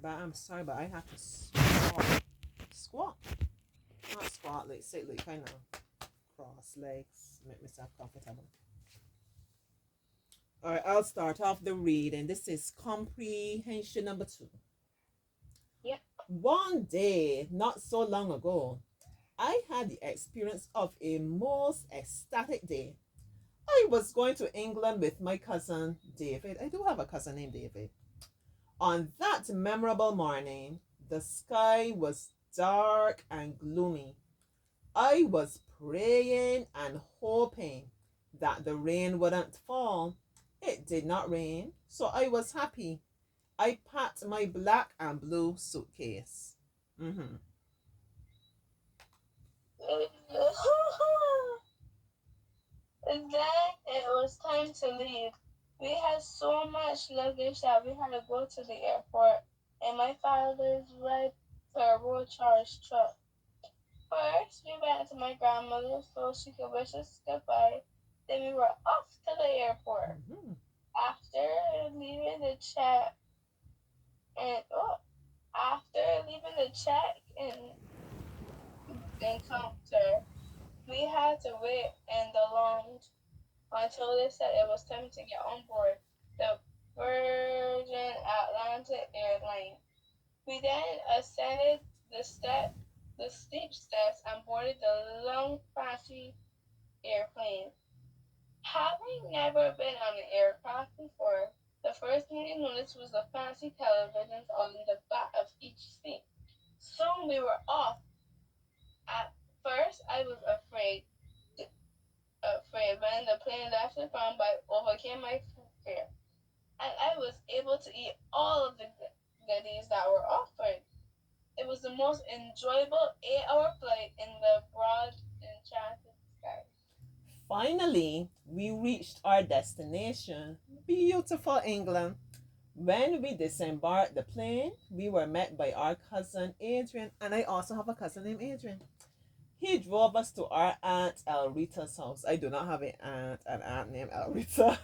But I'm sorry, but I have to squat. Squat. Not squat, like sit like kind of cross legs, make myself comfortable. Alright, I'll start off the reading. This is comprehension number 2. Yep. One day, not so long ago, I had the experience of a most ecstatic day. I was going to England with my cousin David. I do have a cousin named David. On that memorable morning, the sky was dark and gloomy. I was praying and hoping that the rain wouldn't fall. It did not rain, so I was happy. I packed my black and blue suitcase. Mm-hmm. And then it was time to leave. We had so much luggage that we had to go to the airport in my father's red turbocharged truck. First, we went to my grandmother's so she could wish us goodbye. Then we were off to the airport. Mm-hmm. After leaving the check and after leaving the check and counter, we had to wait in the lounge until they said it was time to get on board the Virgin Atlantic airline. We then ascended the steep steps and boarded the long, fancy airplane. Having never been on an aircraft before, the first thing we noticed was the fancy televisions on the back of each seat. Soon we were off. At first, I was afraid when the plane left the ground, but overcame my fear, and I was able to eat all of the goodies that were offered. It was the most enjoyable 8-hour flight in the broad, enchanted sky. Finally, we reached our destination, beautiful England. When we disembarked the plane, we were met by our cousin Adrian, and I also have a cousin named Adrian. He drove us to our aunt Elrita's house. I do not have an aunt named Elrita.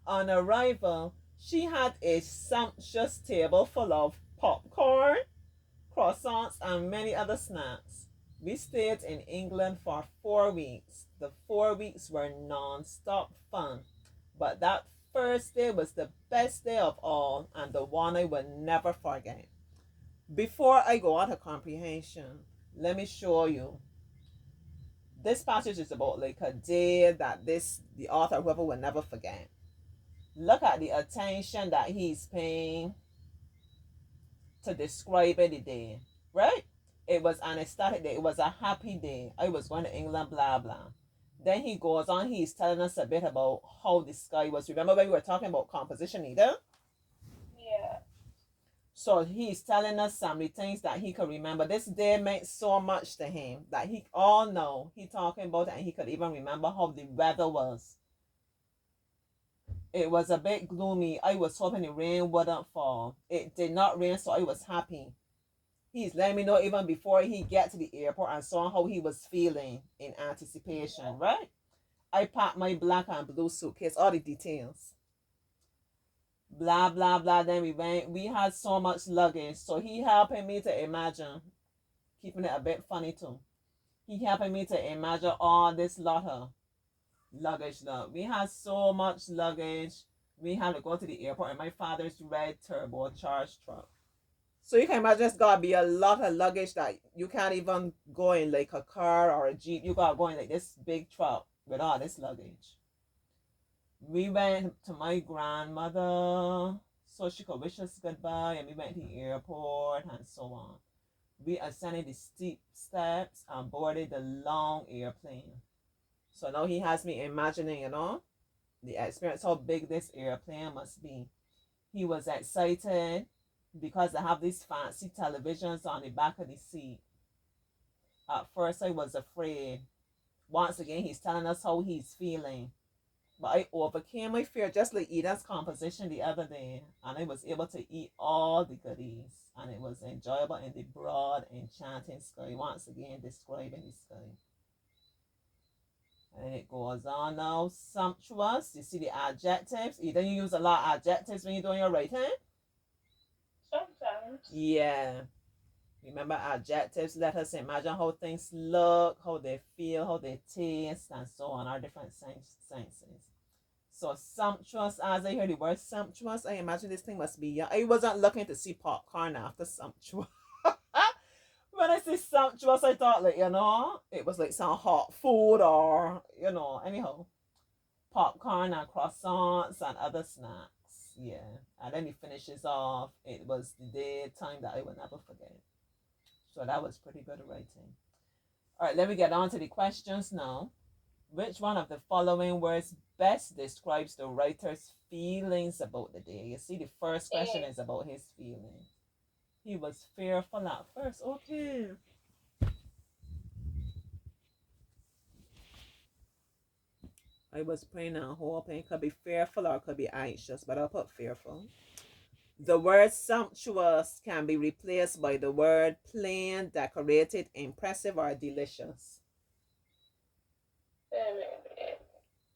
On arrival, she had a sumptuous table full of popcorn, croissants, and many other snacks. We stayed in England for 4 weeks. The 4 weeks were non-stop fun. But that first day was the best day of all and the one I will never forget. Before I go on to comprehension, let me show you. This passage is about like a day that the author, whoever, will never forget. Look at the attention that he's paying to describing the day, right? It was an ecstatic day. It was a happy day. I was going to England, blah, blah. Then he goes on, he's telling us a bit about how the sky was. Remember when we were talking about composition, either? Yeah. So he's telling us some of the things that he could remember. This day meant so much to him that he all know he talking about it, and he could even remember how the weather was. It was a bit gloomy. I was hoping the rain wouldn't fall. It did not rain, so I was happy. He's letting me know even before he get to the airport and saw how he was feeling in anticipation, right? I packed my black and blue suitcase, all the details. Blah blah blah. Then we went. We had so much luggage, so he helping me to imagine, keeping it a bit funny too. He helping me to imagine all this lot of luggage. Look, we had so much luggage. We had to go to the airport in my father's red turbocharged truck. So you can imagine it's gotta be a lot of luggage that you can't even go in like a car or a jeep. You gotta go in like this big truck with all this luggage. We went to my grandmother so she could wish us goodbye, and we went to the airport and so on. We ascended the steep steps and boarded the long airplane. So now he has me imagining, the experience, how big this airplane must be. He was excited because they have these fancy televisions on the back of the seat. At first, I was afraid. Once again, he's telling us how he's feeling. But I overcame my fear, just like Eden's composition the other day, and I was able to eat all the goodies, and it was enjoyable in the broad, enchanting sky. Once again, describing the sky. And it goes on now. Sumptuous. You see the adjectives. Eden, you use a lot of adjectives when you're doing your writing. Sometimes. Yeah. Remember, adjectives let us imagine how things look, how they feel, how they taste, and so on, our different senses. So sumptuous, as I hear the word sumptuous, I imagine this thing must be, I wasn't looking to see popcorn after sumptuous. When I say sumptuous, I thought, like, it was like some hot food or, anyhow, popcorn and croissants and other snacks. Yeah. And then he finishes off, it was the daytime that I will never forget. So that was pretty good writing. All right, let me get on to the questions now. Which one of the following words best describes the writer's feelings about the day? You see, the first question is about his feelings. He was fearful at first. Okay. I was praying and hoping. Could be fearful or could be anxious, but I'll put fearful. The word sumptuous can be replaced by the word plain, decorated, impressive, or delicious.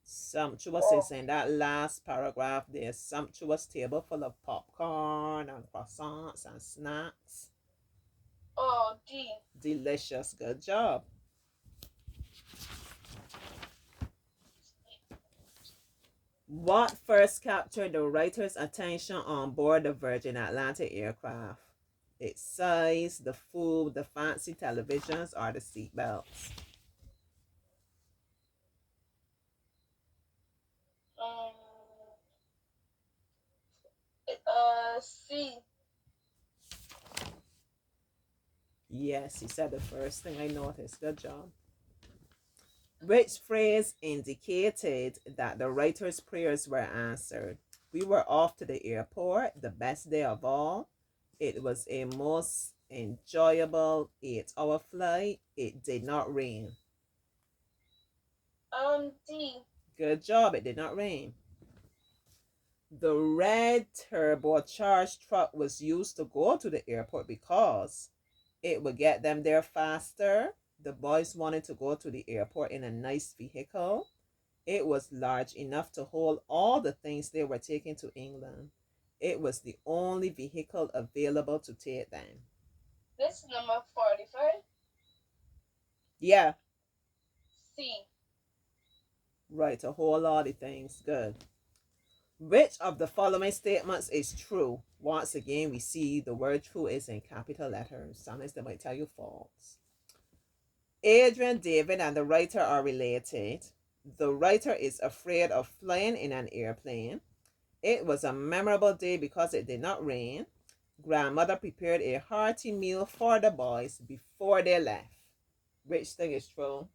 Sumptuous is in that last paragraph. There's sumptuous table full of popcorn and croissants and snacks. Oh, D. Delicious. Good job. What first captured the writer's attention on board the Virgin Atlantic aircraft? Its size, the food, the fancy televisions, or the seatbelts? Um, C. Yes, he said the first thing I noticed. Good job. Which phrase indicated that the writer's prayers were answered? We were off to the airport, the best day of all. It was a most enjoyable 8-hour flight. It did not rain. D. Good job, it did not rain. The red turbocharged truck was used to go to the airport because it would get them there faster. The boys wanted to go to the airport in a nice vehicle. It was large enough to hold all the things they were taking to England. It was the only vehicle available to take them. This is number 45. Yeah, C. right, a whole lot of things. Good. Which of the following statements is true? Once again, we see the word true is in capital letters. Sometimes they might tell you false. Adrian, David, and the writer are related. The writer is afraid of flying in an airplane. It was a memorable day because it did not rain. Grandmother prepared a hearty meal for the boys before they left. Which thing is true?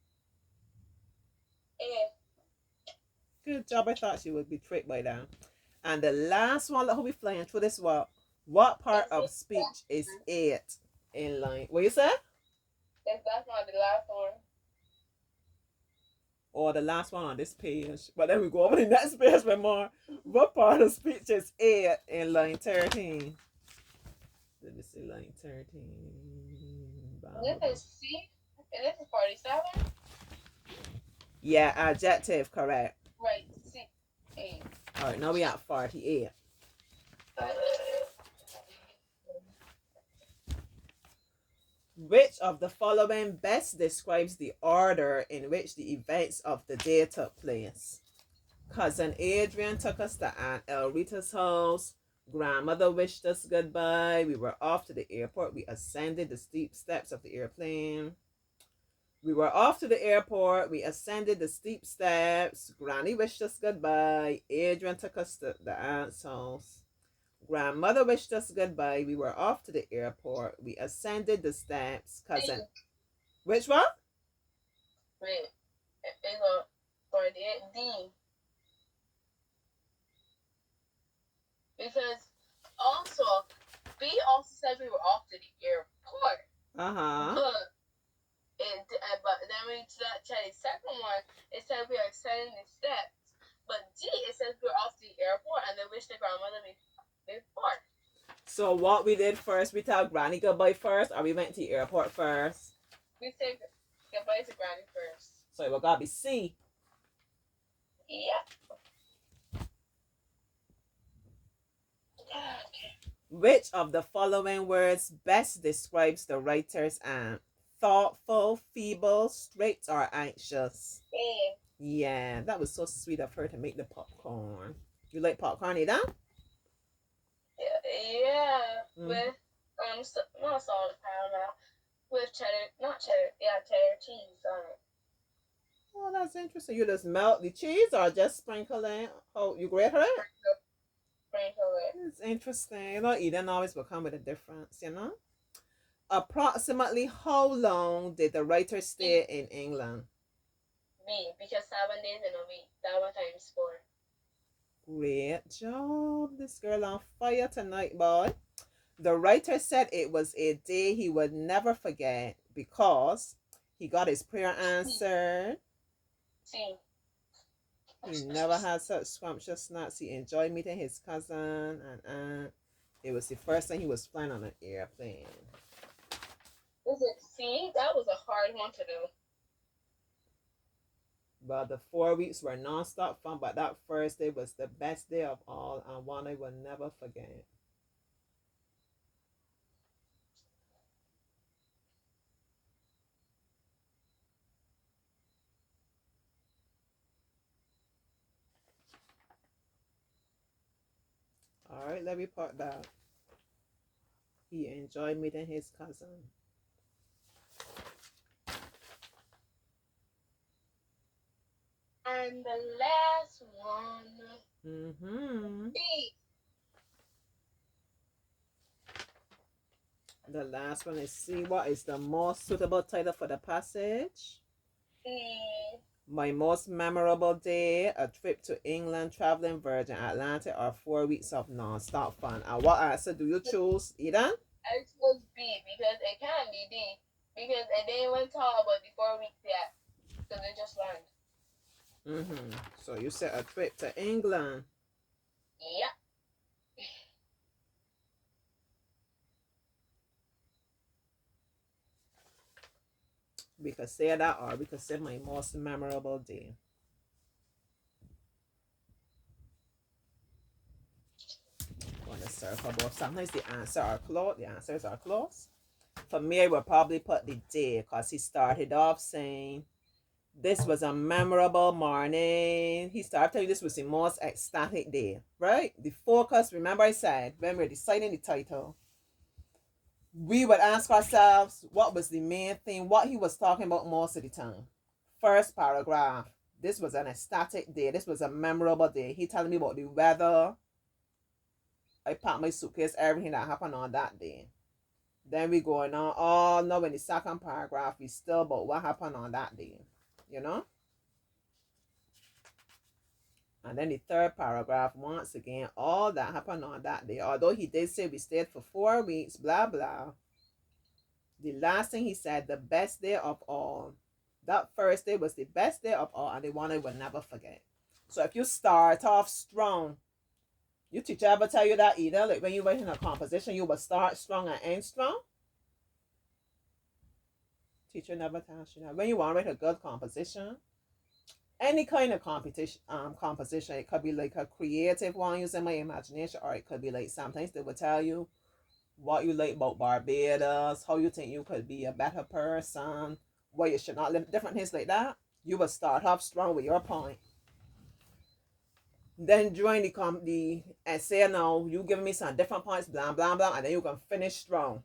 A. Good job. I thought she would be tricked by that. And the last one that will be flying through this what part Is of it speech is it in line? What you say? that's not the last one. Or the last one on this page. But then we go over the next page for more. What part of speech is it in line 13? Let me see, line 13. This is C. And this is 47. Yeah, adjective, correct. Right. C. A. All right, now we at 48. Which of the following best describes the order in which the events of the day took place? Cousin Adrian took us to Aunt Elrita's house. Grandmother wished us goodbye. We were off to the airport. We ascended the steep steps of the airplane. We were off to the airport. We ascended the steep steps. Granny wished us goodbye. Adrian took us to the aunt's house. Grandmother wished us goodbye. We were off to the airport. We ascended the steps. Cousin. D. Which one? Wait. It's a 48. D. Because also, B also says we were off to the airport. Uh-huh. But then when you check the second one, it says we are ascending the steps. But D, it says we're off to the airport and they wish their grandmother before. So what we did first, we told Granny goodbye first, or we went to the airport first? We said goodbye to Granny first. So it will gotta be C. Yeah. Which of the following words best describes the writer's aunt? Thoughtful, feeble, strict, or anxious? A. Yeah, that was so sweet of her to make the popcorn. You like popcorn, Ida? Yeah, Mm-hmm. with not salted caramel, with cheddar, not cheddar, yeah, cheddar cheese on it. Oh, that's interesting. You just melt the cheese or just sprinkle it? Oh, you grate it? Sprinkle, sprinkle it. It's interesting. You know, Eden always will come with a difference, you know? Approximately how long did the writer B, stay in England? B, because 7 days in a week. That one times four. Great job. This girl on fire tonight, boy. The writer said it was a day he would never forget because he got his prayer C, answered. C. He never had such scrumptious snacks. He enjoyed meeting his cousin and aunt. It was the first time he was flying on an airplane. Is it C? That was a hard one to do. But the 4 weeks were non-stop fun. But that first day was the best day of all and one I will never forget. All right, let me put that. He enjoyed meeting his cousin. And the last one, Mm-hmm. B. The last one is C. What is the most suitable title for the passage? C. My most memorable day, a trip to England, traveling Virgin Atlantic, or 4 weeks of non-stop fun. And what answer do you choose, Eden? I chose B because it can't be D because it didn't even talk about the 4 weeks yet because it just learned. Mm-hmm. So you said a trip to England. Yep. We could say that, or we could say my most memorable day. On the circle both. Sometimes the answers are close. For me, I would probably put the day because he started off saying this was a memorable morning. He started telling you this was the most ecstatic day, right? The focus, remember I said, when we're deciding the title, we would ask ourselves what was the main thing, what he was talking about most of the time. First paragraph, this was an ecstatic day. This was a memorable day. He telling me about the weather. I packed my suitcase, everything that happened on that day. Then we going on, oh no, in the second paragraph, we still about what happened on that day. You know? And then the third paragraph, once again, all that happened on that day. Although he did say we stayed for 4 weeks, blah, blah. The last thing he said, the best day of all. That first day was the best day of all, and the one I will never forget. So if you start off strong, your teacher ever tell you that either? Like when you're writing a composition, you will start strong and end strong? Teacher never tells you that. When you want to write a good composition, any kind of competition composition, it could be like a creative one using my imagination, or it could be like sometimes they will tell you what you like about Barbados, how you think you could be a better person, why you should not live, different things like that. You will start off strong with your point. Then during the essay now, you giving me some different points, blah blah blah, and then you can finish strong.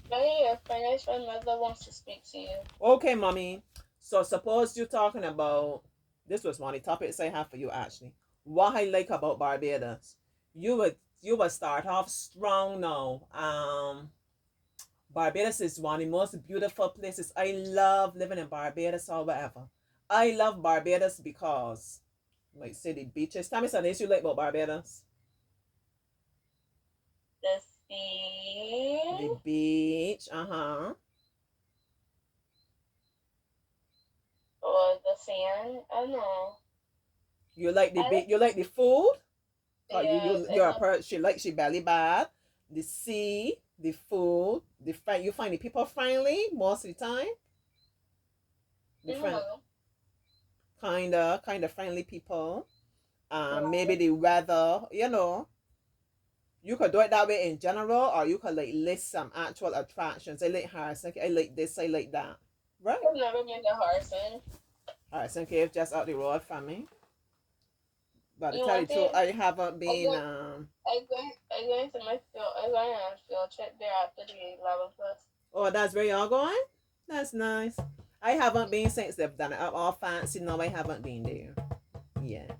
When you're finished, my mother wants to speak to you. Okay, mommy. So suppose you're talking about, this was one of the topics I have for you actually. What I like about Barbados. You would start off strong now. Barbados is one of the most beautiful places. I love living in Barbados or whatever. I love Barbados because, like, say the beaches. Tell me something you like about Barbados. The sea The beach. Uh huh. or the sand. I don't know. You like the I like beach. You like the food. Cause you yes, you I you're a love person. She likes she belly bad. The sea, the food, the friend. You find the people friendly most of the time. The in a friend, while. kinda friendly people. maybe the weather, you could do it that way in general, or you could like list some actual attractions. I like Helsinki, I like this, I like that. Right? I've never been to Harrison. Helsinki is just out the road from me. But to You tell you want the truth, it? I haven't I been. go. I going to my field. I going on a field trip there after the 11 plus. Oh, that's where y'all going? That's nice. I haven't been since they've done it up all fancy. No, I haven't been there. Yeah.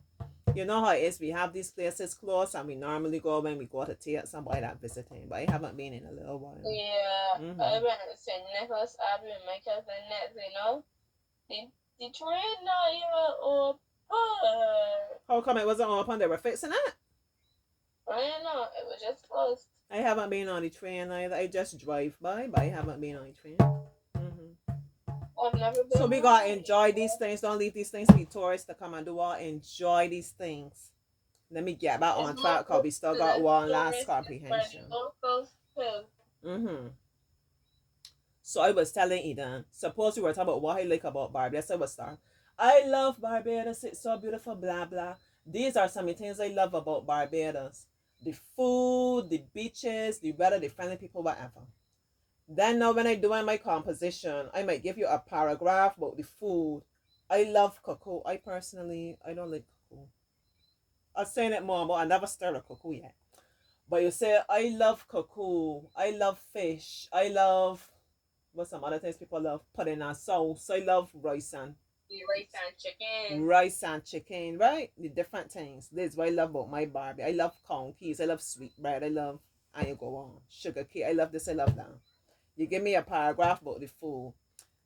You know how it is. We have these places close, and we normally go when we go to take somebody that visiting. But I haven't been in a little while. Yeah, Mm-hmm. I've been to St. Nicholas. I've been with my cousin next. The the train not even open. How come it wasn't open? They were fixing it. I don't know. It was just closed. I haven't been on the train either. I just drive by, but I haven't been on the train. Mm-hmm. I've never So been we on gotta it. enjoy these things. Don't leave these things to be tourists to come and do all. Enjoy these things. Let me get back It's on track because local we still to got the one last tourists. It's for the comprehension. locals too. Mm-hmm. So I was telling Eden, suppose we were talking about what I like about Barbados. I was start. I love Barbados. It's so beautiful, blah, blah. These are some of the things I love about Barbados. The food, the beaches, the weather, the friendly people, whatever. Then now when I doing my composition, I might give you a paragraph about the food. I love cocoa. I don't like cocoa. I'm saying it more, but I never stirred a cocoa yet. But you say, I love cocoa. I love fish. I love what some other things people love. Pudding and sauce. I love The rice and chicken. rice and chicken, right? The different things. This is what I love about my Barbie. I love conkeys. I love sweet bread. I love, and you go on. Sugar cake. I love this. I love that. You give me a paragraph about the food.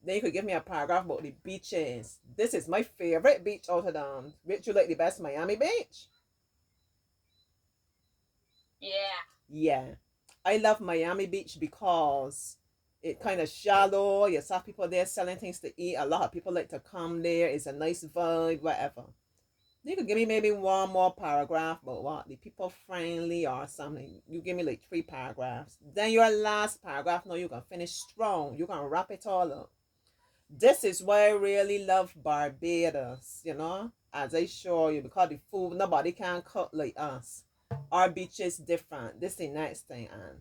Then you could give me a paragraph about the beaches. This is my favorite beach out of them. Which you like the best, Miami Beach? Yeah. Yeah. I love Miami Beach because it kind of shallow. You have people there selling things to eat. A lot of people like to come there. It's a nice vibe, whatever. You could give me maybe one more paragraph about what the people friendly or something. You give me like 3 paragraphs. Then your last paragraph, no, you can finish strong. You can wrap it all up. This is why I really love Barbados, as I show you, because the food, nobody can cook like us. Our beach is different. This is the next thing, and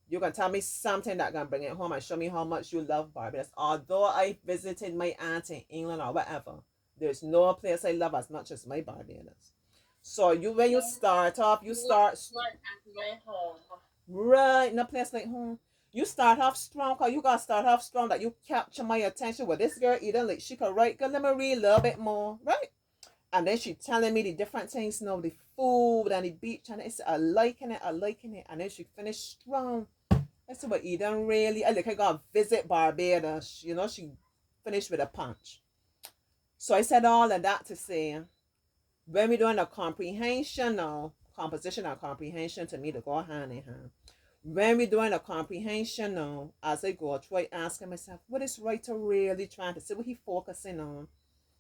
you can tell me something that can bring it home and show me how much you love Barbados. Although I visited my aunt in England or whatever, there's no place I love as much as my Barbados. So when you start off, you start Smart at my home. right in a place like home. You start off strong, cause you gotta start off strong that you capture my attention. With this girl eating like she could write, let me read a little bit more, right? And then she telling me the different things, the food and the beach, and it's I liking it, and then she finished strong. I said, but Eden really, I gotta visit Barbados. She finished with a punch. So I said all of that to say, when we're doing a comprehension now, composition and comprehension to me to go hand in hand. When we're doing a comprehension now, as I go through, I ask myself, what is writer really trying to say? What he focusing on?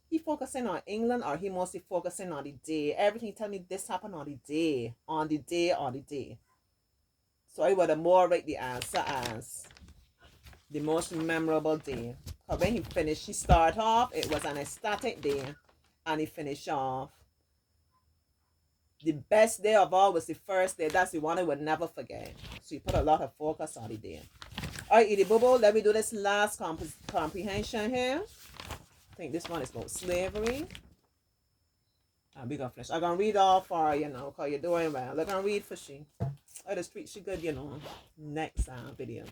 He focusing on England, or he mostly focusing on the day? Everything tell me this happened on the day, on the day, on the day. So I would have more write the answer as the most memorable day. Because when he finished, he start off, it was an ecstatic day, and he finished off. The best day of all was the first day. That's the one I would never forget. So you put a lot of focus on the day. All right, Edie Bobo, let me do this last comprehension here. I think this one is about slavery. And we're going to finish. I'm going to read all for because you're doing well. I'm going to read for she. Oh, the street she good, next video.